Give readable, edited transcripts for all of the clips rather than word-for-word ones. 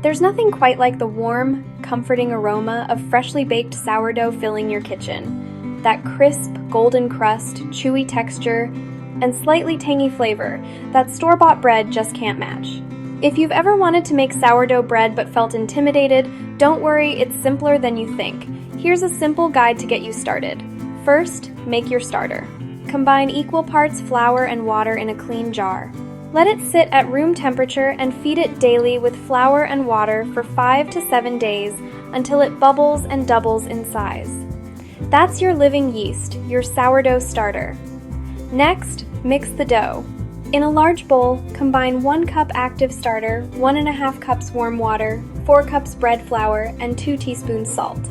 There's nothing quite like the warm, comforting aroma of freshly baked sourdough filling your kitchen. That crisp, golden crust, chewy texture, and slightly tangy flavor that store-bought bread just can't match. If you've ever wanted to make sourdough bread but felt intimidated, don't worry, it's simpler than you think. Here's a simple guide to get you started. First, make your starter. Combine equal parts flour and water in a clean jar. Let it sit at room temperature and feed it daily with flour and water for 5 to 7 days until it bubbles and doubles in size. That's your living yeast, your sourdough starter. Next, mix the dough. In a large bowl, combine 1 cup active starter, 1½ cups warm water, 4 cups bread flour, and 2 teaspoons salt.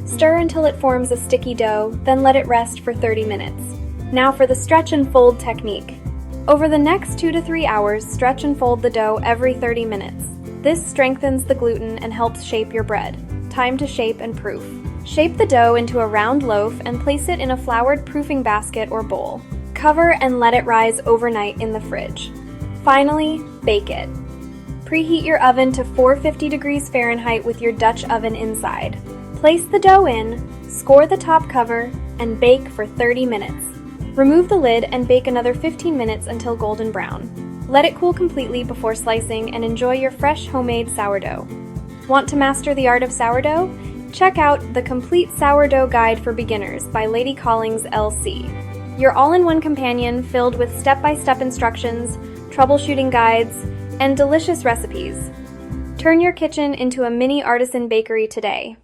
Stir until it forms a sticky dough, then let it rest for 30 minutes. Now for the stretch and fold technique. Over the next 2 to 3 hours, stretch and fold the dough every 30 minutes. This strengthens the gluten and helps shape your bread. Time to shape and proof. Shape the dough into a round loaf and place it in a floured proofing basket or bowl. Cover and let it rise overnight in the fridge. Finally, bake it. Preheat your oven to 450 degrees Fahrenheit with your Dutch oven inside. Place the dough in, score the top cover, and bake for 30 minutes. Remove the lid and bake another 15 minutes until golden brown. Let it cool completely before slicing and enjoy your fresh homemade sourdough. Want to master the art of sourdough? Check out The Complete Sourdough Guide for Beginners by Lady Collings, LC. Your all-in-one companion filled with step-by-step instructions, troubleshooting guides, and delicious recipes. Turn your kitchen into a mini artisan bakery today.